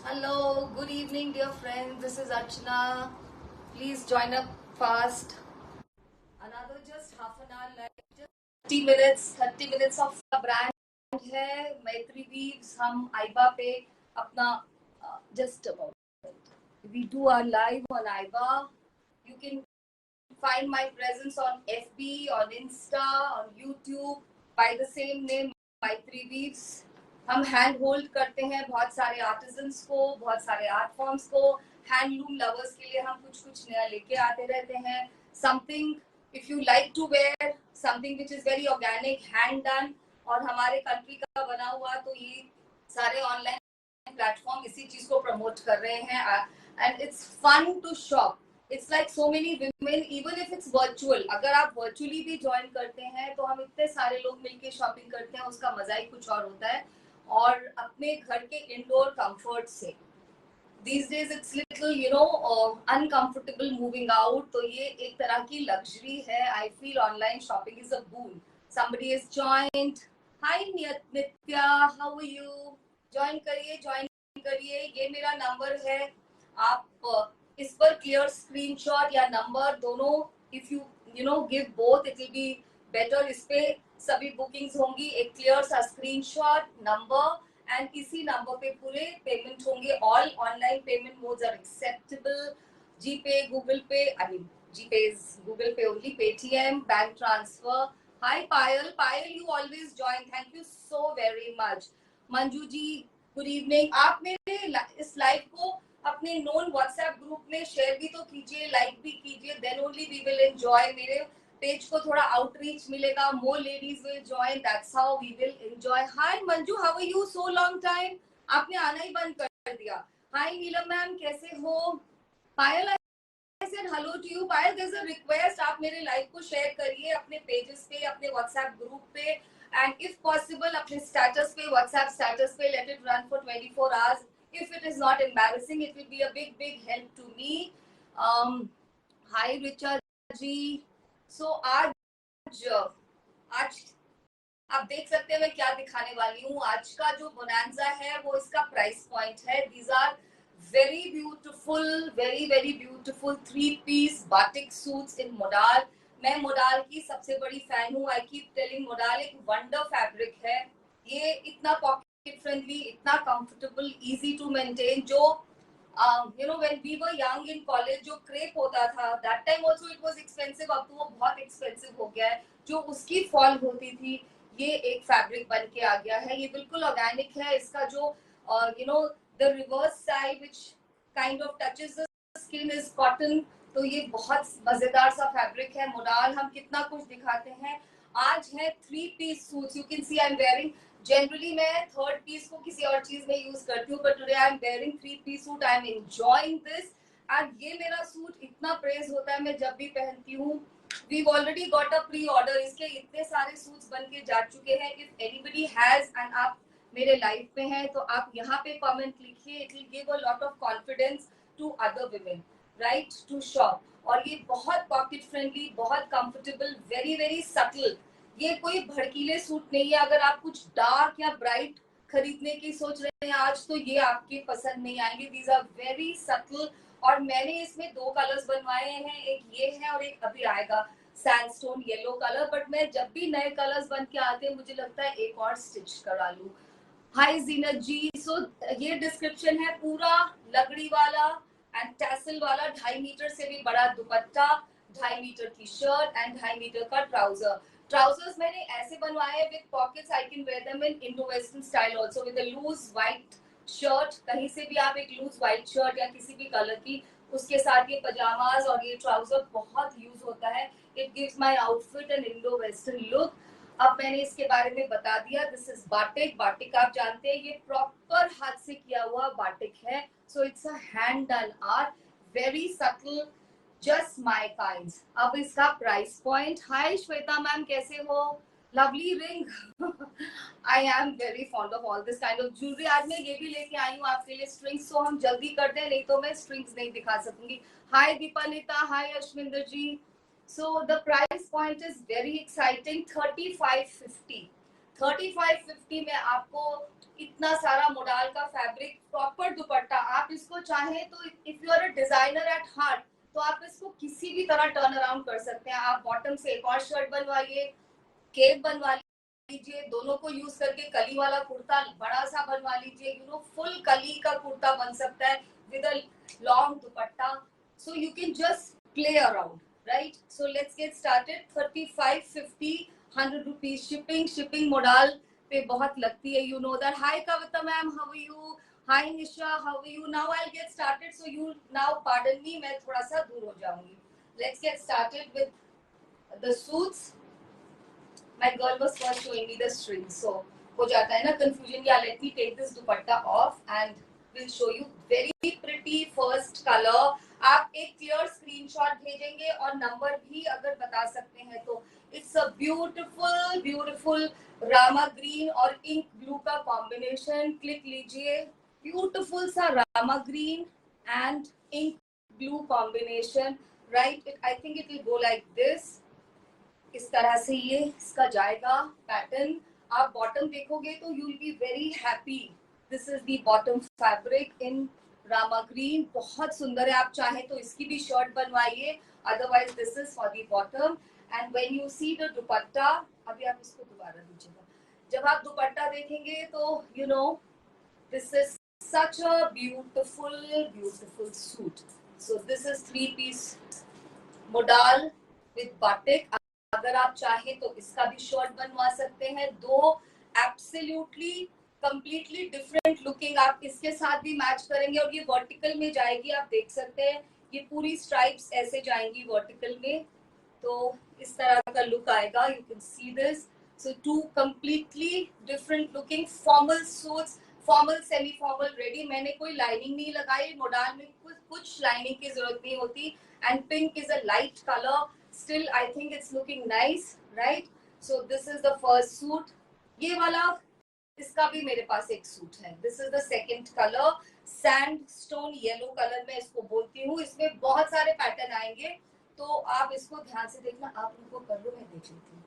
Hello, good evening, dear friends. This is Archana. Please join up fast. Another just half an hour, like just 30 minutes of brand है मैत्री weaves. हम आइबा पे अपना just about we do our live on आइबा. You can find my presence on FB, on Insta, on YouTube by the same name, मैत्री weaves. हम hand hold करते हैं बहुत सारे आर्टिजन्स को, बहुत सारे आर्ट फॉर्म्स को. हैंडलूम लवर्स के लिए हम कुछ कुछ नया लेके आते रहते हैं. Something if you like to wear, something which is very organic, hand done और हमारे कंट्री का बना हुआ, तो ये सारे ऑनलाइन प्लेटफॉर्म इसी चीज को प्रमोट कर रहे हैं. And it's fun to shop. It's like so many women, even if it's virtual, अगर आप virtually भी ज्वाइन करते हैं तो हम इतने सारे लोग मिलके शॉपिंग करते हैं, उसका मजा ही कुछ और होता है. और अपने घर के इंडोर कंफर्ट से these days it's little uncomfortable moving out, तो ये एक तरह की लग्जरी है. I feel online shopping is a boon. Somebody is joined. Hi Nitya, how are you? Join करिए. ये मेरा नंबर है. आप इस पर क्लियर स्क्रीनशॉट या नंबर दोनों, if you give both it will be better. इस पे सभी बुकिंग्स होंगी. एक क्लियर सा स्क्रीनशॉट, नंबर एंड इसी नंबर पे पूरे पेमेंट होंगे. All online payment modes are acceptable. GPay, Google Pay, I mean GPay is Google Pay only, Paytm, bank transfer. Hi Payal, you always join. Thank you so very much. Manju ji, good evening. आप मेरे इस live को अपने known WhatsApp group में share भी तो कीजिए, like भी कीजिए. Then only we will enjoy. मेरे पेज को थोड़ा आउटरीच मिलेगा. More ladies will join. That's how we will enjoy. Hi Manju, how are you? So long time. आपने आना ही बंद कर दिया. हाय नीलम मैम, कैसे हो? पायल, I said hello to you. Payal, there's a request. आप मेरे लाइव को शेयर करिए अपने पेजेस पे, अपने व्हाट्सएप ग्रुप पे, एंड इफ पॉसिबल अपने स्टेटस पे, व्हाट्सएप स्टेटस पे, let it run for 24 hours. If it is not embarrassing, it will be a big help to me. Hi Richard ji. So आज आप देख सकते हैं मैं क्या दिखाने वाली हूँ. आज का जो बोनांजा है वो इसका प्राइस पॉइंट है. These are very beautiful 3-piece batik suits in modal. मैं modal की सबसे बड़ी फैन हूँ. I keep telling modal एक वंडर फैब्रिक है. ये इतना पॉकेट फ्रेंडली, इतना कंफर्टेबल, इजी टू मेंटेन. जो when we were young in college जो क्रेप होता था, that time also it was expensive. अब तो वो बहुत एक्सपेंसिव हो गया है. जो उसकी फॉल होती थी, ये एक फैब्रिक बन के आ गया है. ये बिल्कुल ऑर्गेनिक है. इसका जो the reverse side which kind of touches the skin is cotton. तो ये बहुत मजेदार सा फैब्रिक है. मोडाल हम कितना कुछ दिखाते हैं. आज है 3-piece suits. You can C I am wearing. Generally मैं थर्ड पीस को किसी और चीज में यूज करती हूँ, but today I am wearing 3-piece suit. I am enjoying this. And ये मेरा सूट इतना प्रेज होता है मैं जब भी पहनती हूँ. We've already got a pre-order. इसके इतने सारे सूट्स बन के जा चुके हैं. If anybody has and आप मेरे लाइव पे हैं तो आप यहाँ पे कमेंट लिखिए. It will give a lot of confidence to other women, right, to shop. और ये बहुत पॉकेट फ्रेंडली, बहुत कंफर्टेबल, वेरी सटल. ये कोई भड़कीले सूट नहीं है. अगर आप कुछ डार्क या ब्राइट खरीदने की सोच रहे हैं आज, तो ये आपके पसंद नहीं आएंगे. These are very subtle. और मैंने इसमें 2 कलर्स बनवाए हैं. एक ये है और एक अभी आएगा सैंडस्टोन येलो कलर. बट मैं जब भी नए कलर्स बन के आते हैं मुझे लगता है एक और स्टिच करा लूं. हाय जीनत जी. सो ये डिस्क्रिप्शन है पूरा लगड़ी वाला एंड टैसल वाला. 2.5 मीटर से भी बड़ा दुपट्टा, 2.5 मीटर की शर्ट एंड 2.5 मीटर का ट्राउजर. ट्राउजर्स मैंने ऐसे बनवाए with pockets. I can wear them in Indo western style also with a loose white shirt. कहीं से भी आप एक लूज व्हाइट शर्ट या किसी भी कलर की, उसके साथ ये पजामाज और ये ट्राउजर बहुत यूज होता है. It gives my outfit N Indo western look. अब मैंने इसके बारे में बता दिया. This is batik. बाटिक आप जानते हैं ये प्रॉपर हाथ से किया हुआ बाटिक है. So it's a hand done art, very subtle, just my kinds. अब इसका प्राइस पॉइंट. हाय श्वेता मैम, कैसे हो? Lovely ring. I am very fond of all this kind of jewellery. आज मैं ये भी लेके आई हूँ आपके लिए स्ट्रिंग्स. तो हम जल्दी करते हैं, नहीं तो मैं स्ट्रिंग्स नहीं दिखा सकूंगी. हाय दीपानिता. हाय अश्विंदर जी. So the price point is very exciting. 3550. 3550 में आपको इतना सारा मोडाल का फैब्रिक, प्रॉपर दुपट्टा. आप इसको चाहें तो if you are a designer at heart तो आप इसको किसी भी तरह टर्न अराउंड कर सकते हैं। आप बॉटम से एक और शर्ट बनवाइए, केप बनवा लीजिए, दोनों को यूज करके कली वाला कुर्ता बड़ा सा बनवा लीजिए, यू नो फुल कली का कुर्ता बन सकता है with a long dupatta. So you can just play around, right? So let's get started. 35, 50, 100 rupees shipping modal पे बहुत लगती है, you know that. Hi Kavita ma'am, how are you? Hi Nisha, how are you? Now I'll get started. So you now pardon me, मैं थोड़ा सा दूर हो जाऊंगी. Let's get started with the suits. My girl was first showing me the strings, so हो जाता है ना confusion. Yeah, let me take this dupatta off and we'll show you very pretty first color. आप एक clear screenshot भेजेंगे और number भी अगर बता सकते हैं तो. It's a beautiful beautiful rama green और इंक ब्लू का कॉम्बिनेशन. क्लिक लीजिए. ब्यूटीफुल सा rama green and ink blue combination, right? I think it will go like this. इस तरह से ये इसका जाएगा पैटर्न. आप बॉटम देखोगे तो you will be very happy. This is the bottom fabric in Rama green. बहुत सुंदर है. आप चाहें तो इसकी भी शर्ट बनवाइए, otherwise this is for the bottom. And when you see the दुपट्टा, अभी आप इसको दोबारा दीजिएगा. जब आप दुपट्टा देखेंगे तो you know this is such a beautiful suit. So this is 3-piece modal with batik. अगर आप चाहें तो इसका भी शर्ट बनवा सकते हैं. दो एब्सोल्युटली कंप्लीटली डिफरेंट लुकिंग. आप इसके साथ भी मैच करेंगे और ये वर्टिकल में जाएगी. आप देख सकते हैं ये पूरी स्ट्राइप्स ऐसे जाएंगी वर्टिकल में, तो इस तरह का लुक आएगा. You can see this. So two completely different looking formal suits, formal semi formal ready. मैंने कोई लाइनिंग नहीं लगाई. मोडाल में कुछ लाइनिंग की जरूरत नहीं होती. And pink is a light colour. Still, I think it's looking nice, right? So this is the first suit. ये वाला, इसका भी मेरे पास एक सूट है. This is the second color, sandstone yellow color मैं इसको बोलती हूँ. इसमें बहुत सारे पैटर्न आएंगे, तो आप इसको ध्यान से देखना. आप उनको कर लो, मैं देख लेती हूँ.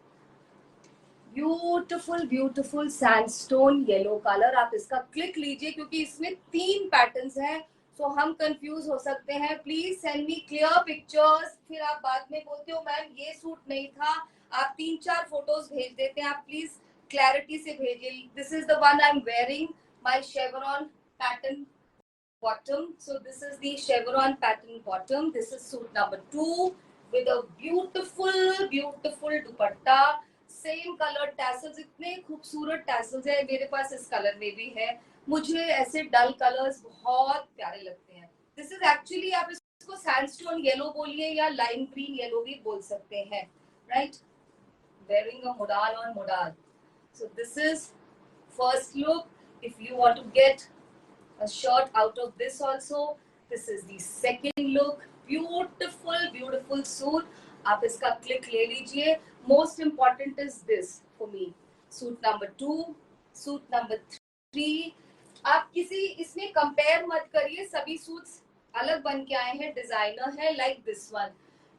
Beautiful sandstone yellow colour. आप इसका क्लिक लीजिए क्योंकि इसमें 3 पैटर्न्स हैं, तो हम कंफ्यूज हो सकते हैं. Please send me clear pictures. फिर आप बाद में बोलते हो मैम ये सूट नहीं था. आप 3-4 फोटोज भेज देते हैं. आप प्लीज क्लैरिटी से भेजिए. This is the one I am wearing, my chevron pattern bottom. So this is the chevron pattern bottom. This is suit number 2 with a beautiful dupatta. Same colour tassels. इतने खूबसूरत tassels है. मेरे पास इस colour में भी है. मुझे ऐसे डल कलर्स बहुत प्यारे लगते हैं. दिस इज एक्चुअली, आप इसको सैंडस्टोन येलो बोलिए या लाइम ग्रीन येलो भी बोल सकते हैं, right? Wearing a modal on modal. So this is first look. If you want to get a shirt out of this also, this is the second look. Beautiful suit. आप इसका click ले लीजिए. Most important is this for me. Suit number 2, suit number 3. आप किसी इसमें compare मत करिए. सभी सूट्स अलग बन के आए हैं, डिजाइनर है. Like this one,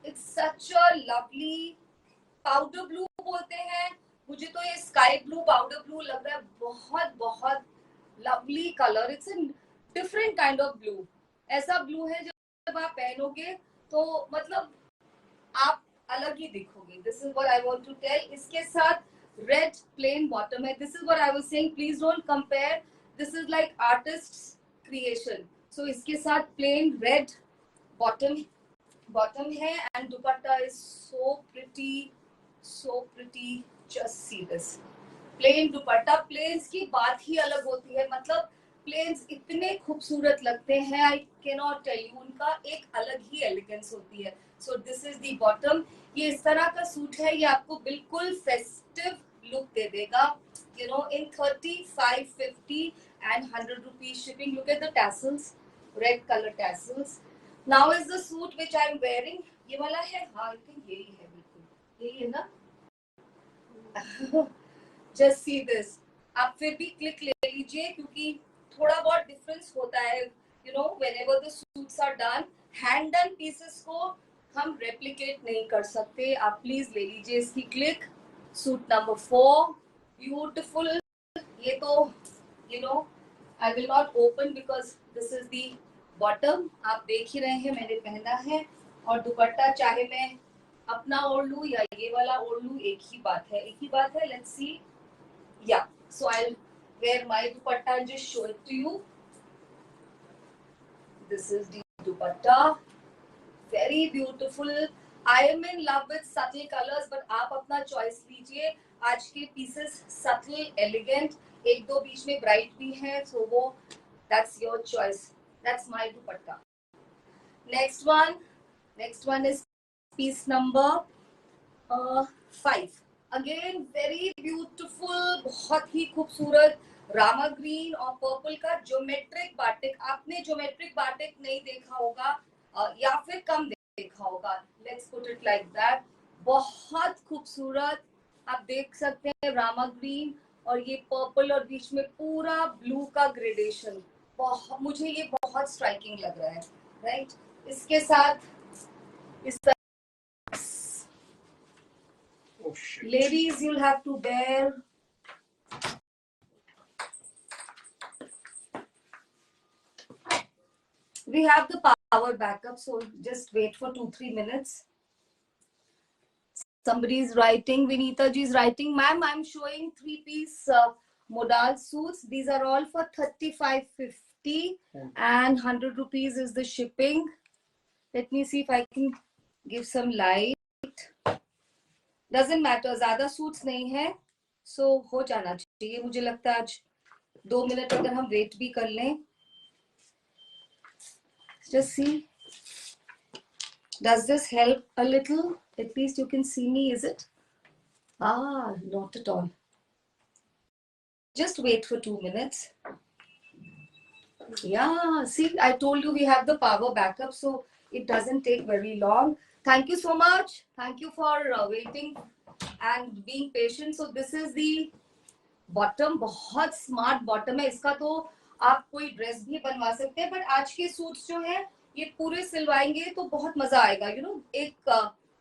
it's such a lovely powder blue बोलते हैं. मुझे तो ये स्काई ब्लू पाउडर ब्लू लग रहा है. बहुत lovely colour. It's a different kind of blue. ऐसा ब्लू है जब आप पहनोगे तो मतलब आप अलग ही दिखोगे. This is what I want to tell. इसके साथ रेड प्लेन बॉटम है. This is what I was saying. Please don't compare. This is like artist's creation. So इसके साथ प्लेन रेड बॉटम है and dupatta is so pretty. Just see this plain dupatta. Plains की बात ही अलग होती है. मतलब प्लेन्स इतने खूबसूरत लगते हैं. I can not tell you. उनका एक अलग ही एलिगेंस होती है. So this is the bottom. ये इस तरह का सूट है. ये आपको बिल्कुल फेस्टिव लुक दे देगा. You know in 35, 50 and 100 rupees shipping. Look at the tassels, red color tassels. Now is the suit which I am wearing. ये वाला है. हाँ, आई थिंक यही है. बिल्कुल यही है ना. Just see this. आप फिर भी क्लिक ले लीजिए क्योंकि थोड़ा बहुत डिफरेंस होता है. You know, whenever the suits are done, hand done pieces को हम रेप्लिकेट नहीं कर सकते. आप प्लीज ले लीजिए इसकी क्लिक. Suit number 4, beautiful. ये तो you know I will not open because this is the bottom आप देख ही रहे हैं मैंने पहना है, और दुपट्टा चाहे मैं अपना ओढ़ लूं या ये वाला ओढ़ लूं, एक ही बात है. Let's see. या सो आई wear my dupatta and just show it to you. This is the dupatta, very beautiful. I am in love with subtle colors, but आप अपना choice लीजिए. आज के pieces subtle, elegant, एक दो बीच में bright भी हैं, so वो that's your choice. That's my dupatta. Next one is piece number 5. Again very beautiful, बहुत ही खूबसूरत रामा ग्रीन और पर्पल का ज्योमेट्रिक बाटिक. आपने ज्योमेट्रिक बाटिक नहीं देखा होगा या फिर कम देखा होगा. Let's put it like that. बहुत खूबसूरत आप देख सकते हैं, रामा ग्रीन और ये पर्पल और बीच में पूरा ब्लू का ग्रेडेशन. मुझे ये बहुत स्ट्राइकिंग लग रहा है, राइट? इसके साथ इस ladies, you'll have to bear. We have the power backup, so just wait for 2-3 minutes. Somebody is writing, Vinita ji is writing, ma'am, I'm showing 3-piece modal suits. These are all for 35.50 and 100 rupees is the shipping. Let me see if I can give some light. Doesn't matter, ज़्यादा suits नहीं है, so हो जाना चाहिए. मुझे लगता है आज 2 मिनट अगर हम वेट भी कर लें. Just see. Does this help a little? At least you can see me, is it? Not at all. Just wait for 2 minutes. Yeah, see, I told you we have the power backup, so it doesn't take very long. Thank you so much. Thank you for waiting and being patient. So this is the bottom. बहुत smart bottom है इसका. तो आप कोई dress भी बनवा सकते हैं, बट आज के सूट्स जो है ये पूरे सिलवाएंगे तो बहुत मजा आएगा. यू नो, एक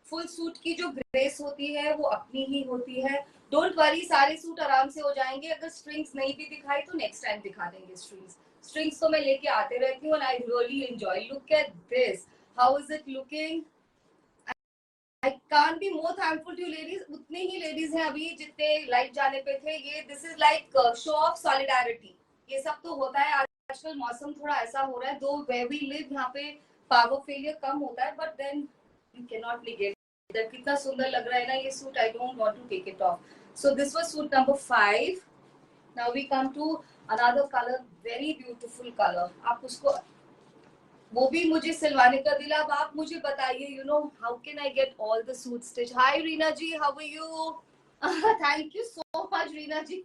फुल सूट की जो ग्रेस होती है वो अपनी ही होती है. डोंट वरी, सारे सूट आराम से हो जाएंगे. अगर स्ट्रिंग्स नहीं भी दिखाई तो नेक्स्ट टाइम दिखा देंगे स्ट्रिंग्स तो मैं लेके आते रहती हूँ. I really enjoy. Look at this, how is it looking. I can't be more thankful to you ladies. उतने ही ladies हैं अभी जितने लाइव जाने पे थे. ये this is like show of solidarity. ये सब तो होता है. आजकल मौसम थोड़ा ऐसा हो रहा है, दो where we live यहाँ पे पावर फेलियर कम होता है, but then you cannot negate that. कितना सुंदर लग रहा है ना ये suit. I don't want to take it off. So this was suit number 5. Now we come to another color, very beautiful color. आप उसको वो भी मुझे सिलवाने का दिला. अब आप मुझे बताइए, you know, how can I get all the suit stitch. Hi Reena ji, how are you? Thank you so much Reena ji,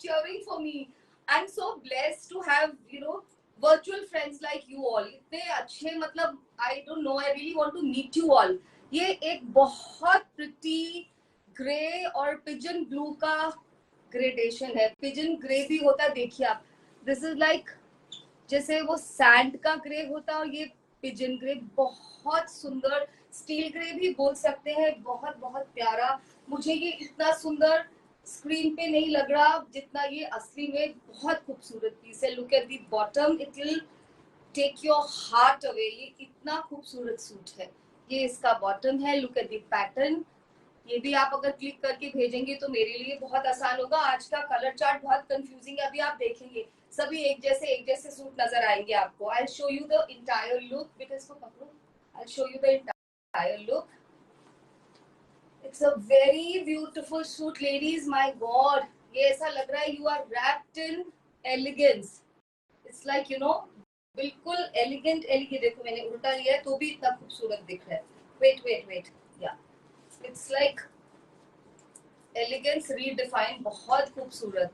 cheering for me. I'm so blessed to have, you know, virtual friends like you all. इतने अच्छे, मतलब I don't know, I really want to meet you all. ये एक बहुत pretty grey और pigeon blue का gradation है. Pigeon grey भी होता है, देखिए आप. दिस इज लाइक जैसे वो सैंड का ग्रे होता है और ये पिजन ग्रे. बहुत सुंदर, स्टील ग्रे भी बोल सकते हैं. बहुत बहुत प्यारा. मुझे ये इतना सुंदर स्क्रीन पे नहीं लग रहा जितना ये असली में बहुत खूबसूरत पीस है. Look at the bottom, it will take your heart away. ये इतना खूबसूरत सूट है. ये इसका बॉटम है. Look at the pattern. ये भी आप अगर क्लिक करके भेजेंगे तो मेरे लिए बहुत आसान होगा. आज का कलर चार्ट बहुत कंफ्यूजिंग है. अभी आप देखेंगे सभी एक जैसे सूट नजर आएंगे आपको. I show you the entire look. बेटा इसको पकड़ो. I show you the entire look. It's a very beautiful suit ladies. My god, ये ऐसा लग रहा है you are wrapped in elegance. It's like, you know, बिल्कुल एलिगेंट. देखो मैंने उल्टा लिया है तो भी इतना खूबसूरत दिख रहा है. वेट या इट्स लाइक एलिगेंस रीडिफाइंड. बहुत खूबसूरत.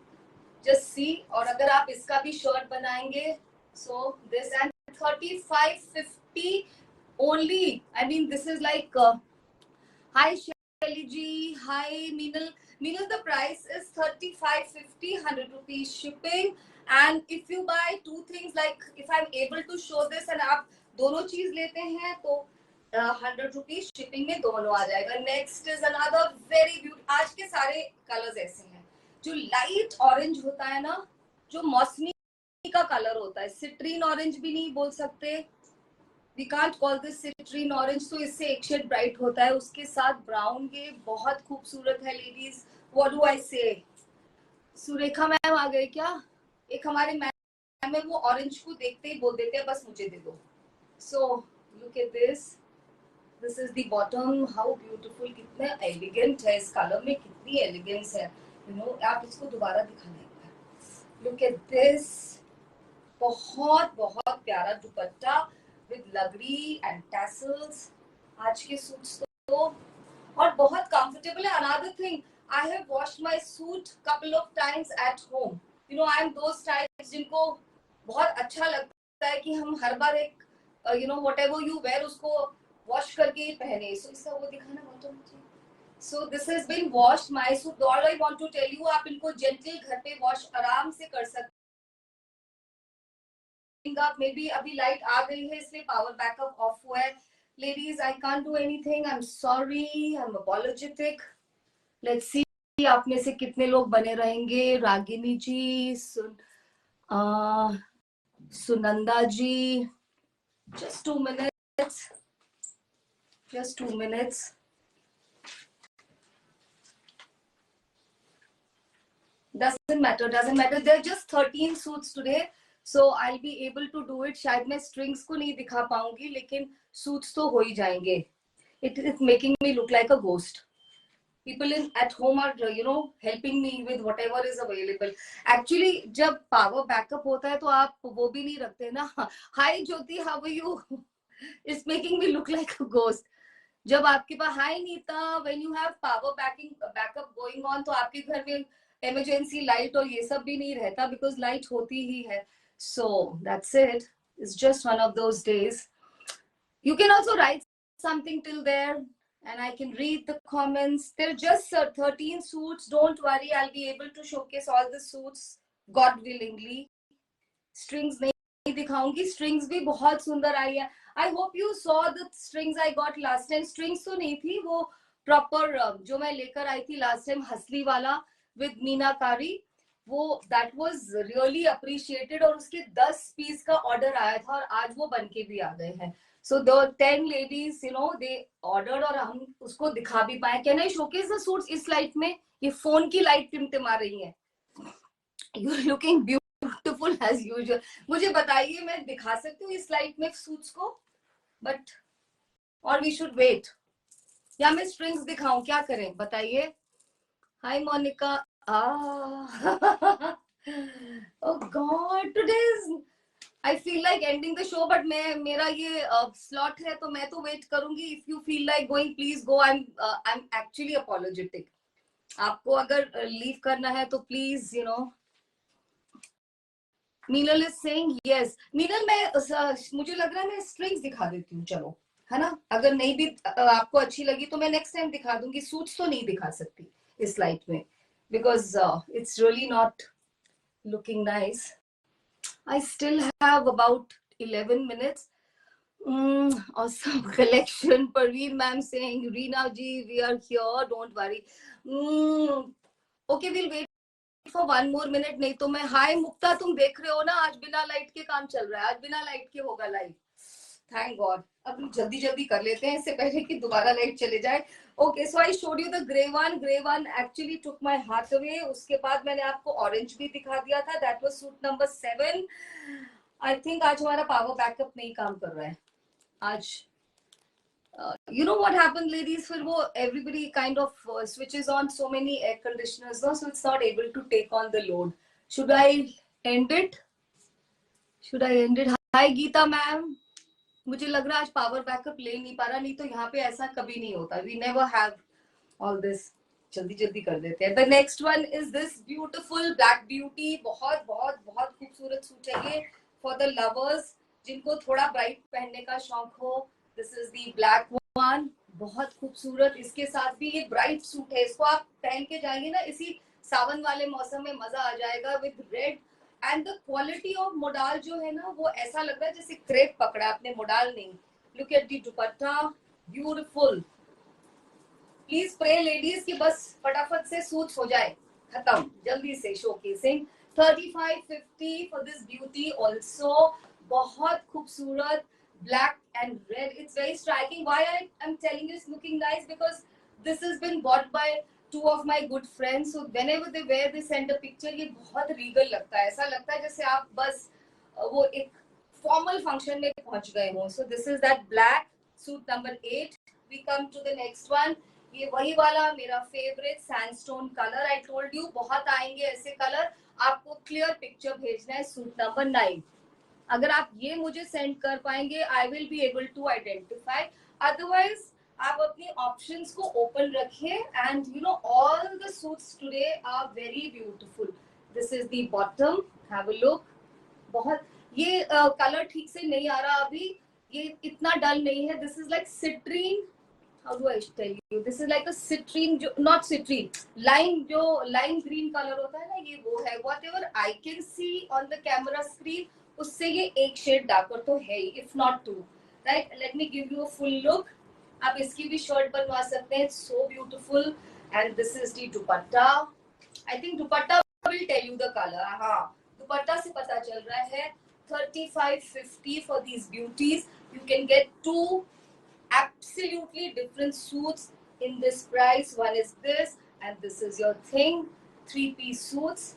Just see. और अगर आप इसका भी शर्ट बनाएंगे, so this and 35.50 only. I mean this is like. Hi Shelly ji, hi Meenal. The price is 35.50, 100 rupees shipping. And if you buy two things, like if I'm able to show this and आप दोनों चीज लेते हैं तो 100 rupees shipping में दोनों आ जाएगा. Next is another very beautiful. आज के सारे कलर्स ऐसे हैं. जो लाइट ऑरेंज होता है ना, जो मौसमी का कलर होता है, सिट्रीन ऑरेंज भी नहीं बोल सकते, we can't call this citrine orange. तो इससे एक शेड ब्राइट होता है, उसके साथ ब्राउन ये बहुत खूबसूरत है लेडीज। व्हाट डू आई से, सुरेखा मैम आ गए क्या? एक हमारे मैम है, वो ऑरेंज को देखते ही बोल देते हैं बस मुझे दे दो। So look at this, this is the bottom, how beautiful, कितना एलिगेंट है इस कलर में, कितनी एलिगेंस है, यू नो। आप इसको दोबारा दिखाना एक बार, लुक एट दिस, बहुत बहुत प्यारा दुपट्टा विद लगड़ी एंड टैसल्स। आज के सूट्स तो और बहुत कंफर्टेबल है। Another thing, I have washed my suit couple of times at home, you know. I am those types जिनको बहुत अच्छा लगता है कि हम हर बार एक you know whatever you wear उसको वॉश करके ही पहने। सो इसका वो दिखाना बॉटम मुझे। So this has been washed my suit. All I want to tell you, आप इनको जेंटल घर पे वॉश आराम से कर सकते। मे बी अभी लाइट आ गई है इसलिए पावर बैकअप ऑफ हुआ है। Ladies, I can't do anything. I'm sorry. I'm apologetic. Let's see. आप में से कितने लोग बने रहेंगे? रागिनी जी, सुनंदा जी, just 2 minutes. Just 2 minutes. Doesn't matter. Doesn't matter. There are just 13 suits today, so I'll be able to do it. शायद मैं strings को नहीं दिखा पाऊंगी, लेकिन suits तो हो ही जाएंगे. It is making me look like a ghost. People at home are, you know, helping me with whatever is available. Actually, जब power backup होता है तो आप वो भी नहीं रखते ना. Hi Jyoti, how are you? It's making me look like a ghost. जब आपके पास Hi Neeta, when you have power backup going on, तो आपके घर में emergency light और ये सब भी नहीं रहता, because light होती ही है. So that's it. It's just one of those days. You can also write something till there, and I can read the comments. There are just 13 suits. Don't worry, I'll be able to showcase all the suits, God willingly. Strings नहीं दिखाऊंगी, strings भी बहुत सुंदर आई है. I hope you saw the strings I got last time. Strings तो नहीं थी, वो proper जो मैं लेकर आई थी last time, हसली वाला with मीनाकारी, वो that was really appreciated. और उसके 10 पीस का ऑर्डर आया था और आज वो बनके भी आ गए हैं. So the 10 ladies, you know, they ordered और हम उसको दिखा भी पाए. Can I showcase the suits इस लाइट में? ये फोन की लाइट टिमटिमा रही है. You're looking beautiful as usual. मुझे बताइए, मैं दिखा सकती हूँ इस लाइट में सूट्स को? But or we should wait. या मैं स्ट्रिंग्स दिखाऊं, क्या करें बताइए? Hi Monica. Oh God, today's I feel like ending the show, but मेरा ये slot है तो मैं तो wait करूंगी. If you feel like going, please go. I'm actually apologetic. आपको अगर leave करना है तो please, you know. नीलल is saying yes. नीलल, मैं मुझे लग रहा है मैं strings दिखा देती हूँ, चलो, है ना? अगर नहीं भी आपको अच्छी लगी तो मैं next time दिखा दूंगी. Suits तो नहीं दिखा सकती इस light में, because it's really not looking nice. I still have about 11 minutes. Awesome collection. Parveen ma'am saying, Reena ji, we are here, don't worry. Okay, we'll wait for 1 more minute. नहीं तो मैं, हाय मुक्ता, तुम देख रहे हो ना, आज बिना लाइट के काम चल रहा है. आज बिना लाइट के होगा लाइव. Thank God. अब जल्दी जल्दी कर लेते हैं इससे पहले कि दोबारा लाइट चले जाए. Okay, so I showed you the grey one actually took my heart away. उसके बाद मैंने आपको ऑरेंज भी दिखा दिया था. That was suit number 7. I think आज हमारा पावर बैकअप नहीं काम कर रहा है आज. You know what happened, ladies? फिर वो everybody kind of switches on so many air conditioners, no? So it's not able to take on the load. Should I end it? Should I end it? Hi Geeta ma'am. मुझे लग रहा है आज power backup ले नहीं पा रहा, नहीं तो यहाँ पे ऐसा कभी नहीं होता. We never have all this. जल्दी जल्दी कर देते हैं. The next one is this beautiful black beauty. बहुत बहुत बहुत खूबसूरत सूट है ये for the lovers जिनको थोड़ा ब्राइट पहनने का शौक हो. This is the black one. बहुत खूबसूरत. इसके साथ भी ये ब्राइट सूट है. इसको आप पहन के जाएंगे ना इसी सावन वाले मौसम में, मजा आ जाएगा. with red and the quality of modal जो है ना, वो ऐसा लग रहा है जैसे क्रेप पकड़ा आपने, modal नहीं. Look at the dupatta, beautiful. Please pray ladies कि बस फटाफट से सूट्स हो जाए खत्म, जल्दी से showcasing. 3550 for this beauty also. बहुत खूबसूरत black and red. It's very striking. Why I'm telling you it's looking nice, because this has been bought by two of my good friends. So whenever they wear, they send a picture. ये बहुत regal लगता है. ऐसा लगता है जैसे आप बस वो एक formal function में पहुंच गए हो. So this is that black suit number 8. We come to the next one. ये वही वाला मेरा favorite sandstone color. I told you बहुत आएंगे ऐसे color. आपको clear picture भेजना है. Suit number 9. अगर आप ये मुझे सेंड कर पाएंगे, I will be able to identify. Otherwise आप अपनी ऑप्शंस को ओपन रखिए. And you know all the suits today are very beautiful. This is the bottom, have a look. बहुत ये कलर ठीक से नहीं आ रहा अभी, ये इतना डल नहीं है. This is like citrine. How do I tell you? This is like a citrine, जो not citrine, lime, जो lime green color होता है ना, ये वो है. Whatever I can see on the camera screen, उससे ये एक शेड डार्कर तो है ही, if not two. Right? Let me give you a full look. आप इसकी भी शर्ट बनवा सकते हैं. It's so beautiful. And this is the dupatta. I think dupatta will tell you the color. हाँ, दुपट्टा से पता चल रहा है. 3550 for these beauties. You can get two absolutely different suits in this price. One is this and this is your thing. 3-piece suits.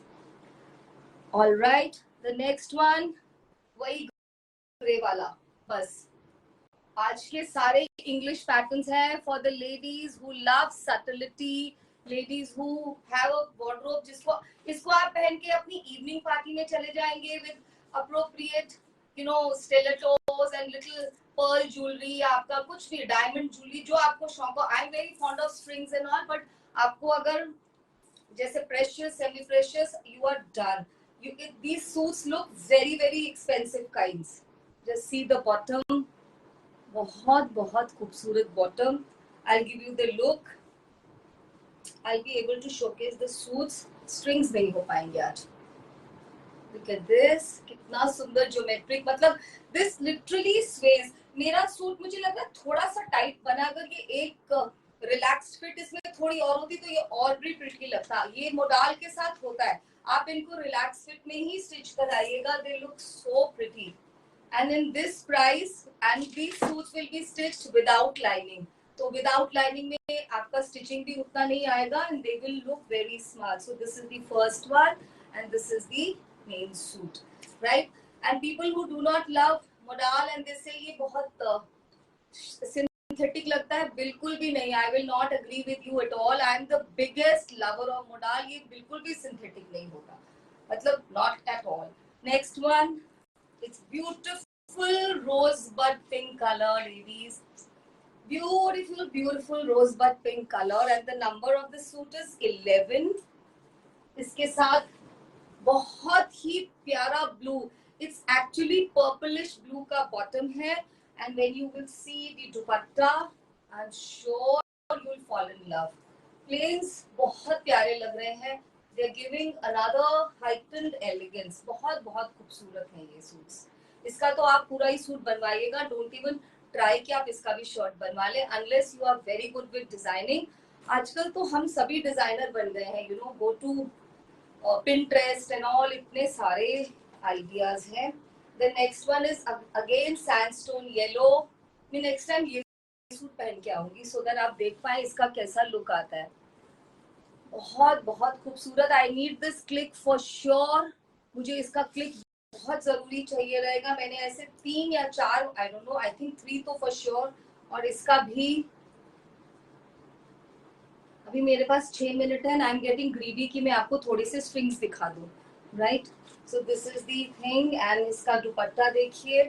All right, the next one वही grey वाला. बस आज के सारे इंग्लिश पैटर्न्स हैं for the ladies who love subtlety, ladies who have a wardrobe इसको आप पहन के अपनी इवनिंग पार्टी में चले जाएंगे with appropriate stilettos and little pearl jewelry, आपका कुछ भी डायमंड ज्वेलरी जो आपको शौक हो. I am very fond of strings and all, but आपको अगर जैसे precious, semi precious, you are done. These suits look very very expensive kinds. Just see the bottom. बहुत बहुत खूबसूरत bottom. I'll give you the look. I'll be able to showcase the suits. Strings नहीं हो पाएंगे आज. Look at this. कितना सुंदर geometric. मतलब this literally sways. मेरा सूट मुझे लगा थोड़ा सा टाइट बना. अगर ये एक रिलैक्स्ड फिट इसमें थोड़ी और होती तो ये और भी प्रिटी लगता. ये मोडाल के साथ होता है. आप इनको रिलैक्स फिट में ही स्टिच कराइएगा. They look so pretty. And in this price, and these suits will be stitched without lining. तो विदाउट लाइनिंग में आपका स्टिचिंग भी उतना नहीं आएगा and they will look very smart. So this is the first one and this is the main suit, right. And people who do not love modal and they say ये बहुत synthetic लगता है, बिल्कुल भी नहीं. आई will not agree with you at all. I am the biggest lover of modal. ये बिल्कुल भी सिंथेटिक नहीं होगा, मतलब not at all. Next one, it's beautiful rosebud pink colour, ladies. Beautiful, beautiful rosebud pink color, and the number of the suit is 11. इसके साथ बहुत ही प्यारा blue. It's actually purplish blue का bottom है. And when you will see the dupatta, I'm sure you will fall in love. Plains बहुत प्यारे लग रहे हैं. They're giving another heightened elegance. बहुत बहुत खूबसूरत हैं ये सूट्स. इसका तो आप पूरा ही सूट बनवाइएगा. Don't even ट्राई कि आप इसका भी शर्ट बनवा लें, unless you are very good with designing. आजकल तो हम सभी डिजाइनर बन गए हैं. You know, go to Pinterest and all. इतने सारे आइडियाज हैं. The next one is again sandstone yellow. मैं नेक्स्ट टाइम ये सूट पहन के आऊंगी सो दैट आप देख पाए इसका कैसा लुक आता है. बहुत बहुत खूबसूरत. I need this click for sure. मुझे इसका क्लिक बहुत जरूरी चाहिए रहेगा. मैंने ऐसे 3 या 4, I don't know, I think 3 तो फॉर श्योर. और इसका भी अभी मेरे पास 6 मिनट है. आई एम गेटिंग ग्रीडी कि मैं आपको थोड़ी से स्ट्रिंग्स दिखा दूं, right. So this is the thing. And इसका दुपट्टा देखिए.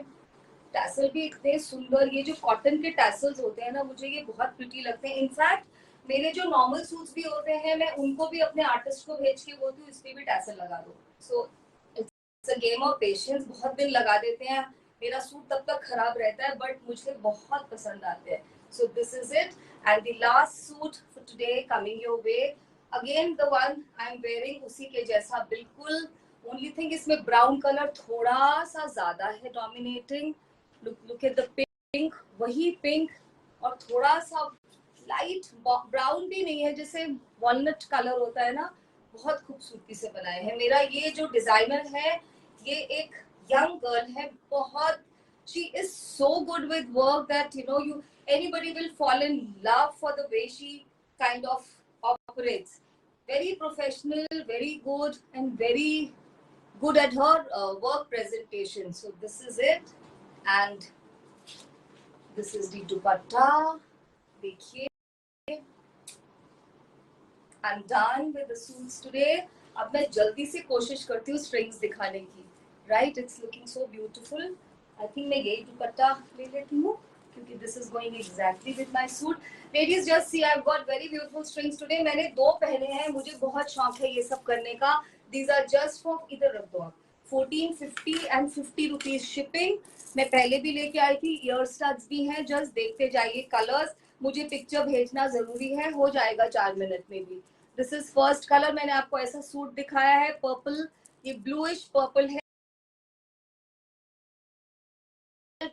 टैसल भी इतने सुंदर. ये जो कॉटन के टैसल्स होते हैं ना, मुझे ये बहुत प्रिटी लगते हैं. इनफैक्ट मेरे जो नॉर्मल सूट्स भी होते हैं, मैं उनको भी अपने आर्टिस्ट को भेज के बोलती हूँ इस पे भी टैसल लगा दो. So it's a game of patience. बहुत दिन लगा देते हैं. मेरा सूट तब तक खराब रहता है, बट मुझे बहुत पसंद आते हैं. So this is it, and the last suit for today coming your way. Again the one I am wearing उसी के जैसा बिल्कुल. Only thing इसमें brown color थोड़ा सा ज़्यादा है dominating. Look at the pink. वही pink और थोड़ा सा light brown भी नहीं है, जैसे walnut color होता है ना, बहुत खूबसूरती से बनाए हैं। मेरा ये जो डिजाइनर है ये एक यंग गर्ल है, बहुत she is so good with work that anybody will fall in love for the way she kind of operates. Very professional, very good, and very good at her work presentation. So this is it, and this is the dupatta. देखिए, I'm done with the suits today. अब मैं जल्दी से कोशिश करती हूँ strings दिखाने की. Right? It's looking so beautiful. I think मैं यही दुपट्टा ले लेती हूँ क्योंकि this is going exactly with my suit. Ladies, just see, I've got very beautiful strings today. मैंने 2 पहने हैं, मुझे बहुत शौक है ये सब करने का. These are just for, इधर रख दो आप, 14, 50 and 50 rupees shipping. मैं पहले भी लेके आई थी. Ear studs भी हैं, just देखते जाइए. Colors मुझे पिक्चर भेजना जरूरी है, हो जाएगा 4 मिनट में भी. This is first colour. मैंने आपको ऐसा सूट दिखाया है, पर्पल, ये ब्लूइश पर्पल है.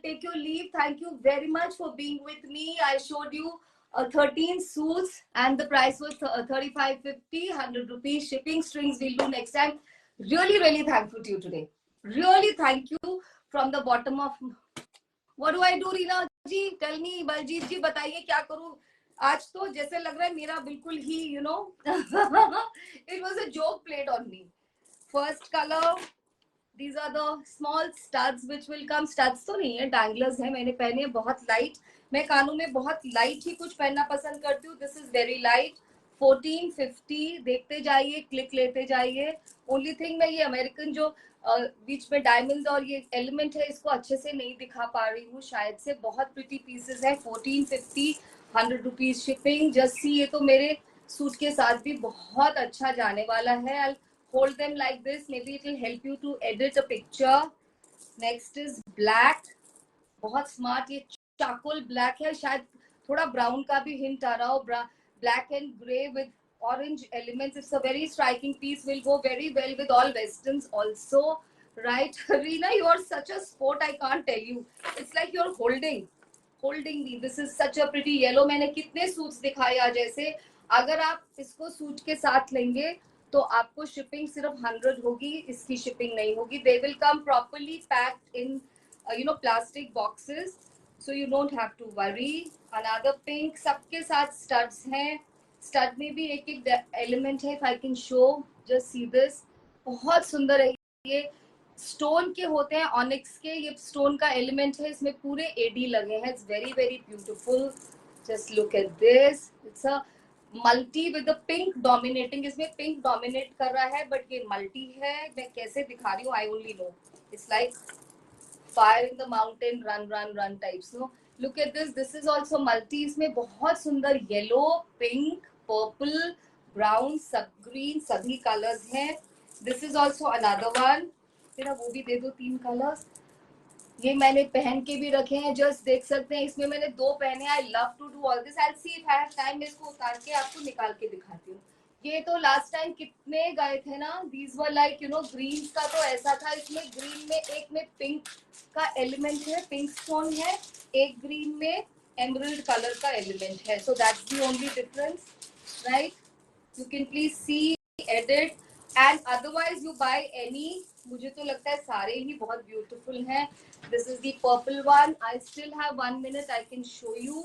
Take your leave. Thank you very much for being with me. I showed you 13 suits and the price was 35.50, 100 rupees shipping. Strings we'll do next time. Really thankful to you today. Really thank you from the bottom of. What do I do, Reena ji? Tell me. Baljeet ji बताइए क्या करूं. आज तो जैसे लग रहा है मेरा बिल्कुल ही it was a joke played on me. First color, these are the small studs which will come. Studs तो नहीं है, danglers है. मैंने पहने बहुत light. मैं कानों में बहुत light ही कुछ पहनना पसंद करती हूँ. This is very light. 1450. देखते जाइए, क्लिक लेते जाइए. Only thing मैं ये अमेरिकन जो बीच में डायमंड्स और ये एलिमेंट है इसको अच्छे से नहीं दिखा पा रही हूँ शायद से. बहुत प्रिटी पीसेस है. 1450, 100 रुपीज शिपिंग. जस्ट सी, ये तो मेरे सूट के साथ भी बहुत अच्छा जाने वाला है. I'll hold them like this. Maybe it will help you to edit a picture. Next is black. बहुत स्मार्ट, ये चारकोल ब्लैक है. शायद थोड़ा ब्राउन का भी हिंट आ रहा हो. Black and grey with orange elements. It's a very striking piece. Will go very well with all westerns also, right? Reena, you are such a sport, I can't tell you. It's like you're holding me. This is such a pretty yellow. मैंने कितने suits दिखाए आज ऐसे. अगर आप इसको suit के साथ लेंगे तो आपको शिपिंग सिर्फ 100 होगी, इसकी शिपिंग नहीं होगी. They will come properly packed in plastic boxes, so you don't have to worry. Another pink, सबके साथ studs हैं. स्टड में भी एक एक एलिमेंट है. If I can show, just see this. बहुत सुंदर है. ये स्टोन के होते हैं, ऑनिक्स के. ये स्टोन का एलिमेंट है, इसमें पूरे एडी लगे हैं. It's very beautiful. Just look at this. It's a multi with the pink dominating. इसमें पिंक डोमिनेट कर रहा है बट ये मल्टी है. मैं कैसे दिखा रही हूँ, I only know. It's like fire in the mountain, run types. No, look at this. This is also multi. इसमें बहुत सुंदर येलो, पिंक, पर्पल, ब्राउन, सब ग्रीन, सभी कलर्स हैं. This is also another one. तेरा वो भी दे दो, 3 कलर्स. ये मैंने पहन के भी रखे हैं, जस्ट देख सकते हैं. इसमें मैंने 2 पहने. I love to do all this. I see if I have time, मैं इसको उतार के आपको निकाल के दिखाती हूँ. ये तो लास्ट टाइम कितने गए थे ना. दीज वर लाइक ग्रीन का तो ऐसा था. इसमें ग्रीन में एक में पिंक का एलिमेंट है, पिंक स्टोन है. एक ग्रीन में एमरल्ड कलर का एलिमेंट है. So that's the only difference, right? You can please see, edit, and otherwise you buy any. मुझे तो लगता है सारे ही बहुत beautiful हैं. This is the purple one. I still have 1 minute. I can show you.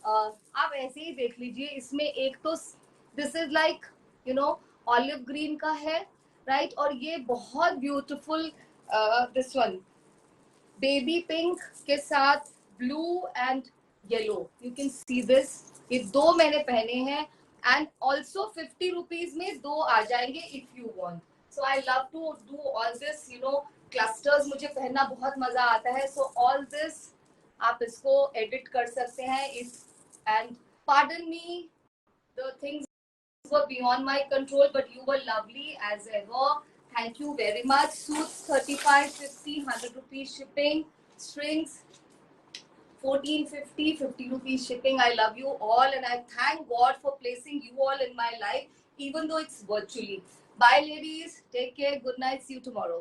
आप ऐसे ही देख लीजिए. इसमें एक तो this is like olive green का है, right? और ये बहुत beautiful this one baby pink के साथ blue and yellow. You can see this. ये 2 मैंने पहने हैं. And also 50 rupees में 2 आ जाएंगे if you want. So I love to do all this, clusters. मुझे पहनना बहुत मजा आता है. So all this आप इसको edit कर सकते हैं. And pardon me, the things were beyond my control, but you were lovely as ever. Thank you very much. Suits 35, 50, 100 rupees shipping. Strings 1450, 50 rupees shipping. I love you all and I thank God for placing you all in my life, even though it's virtually. Bye ladies, take care, good night, see you tomorrow.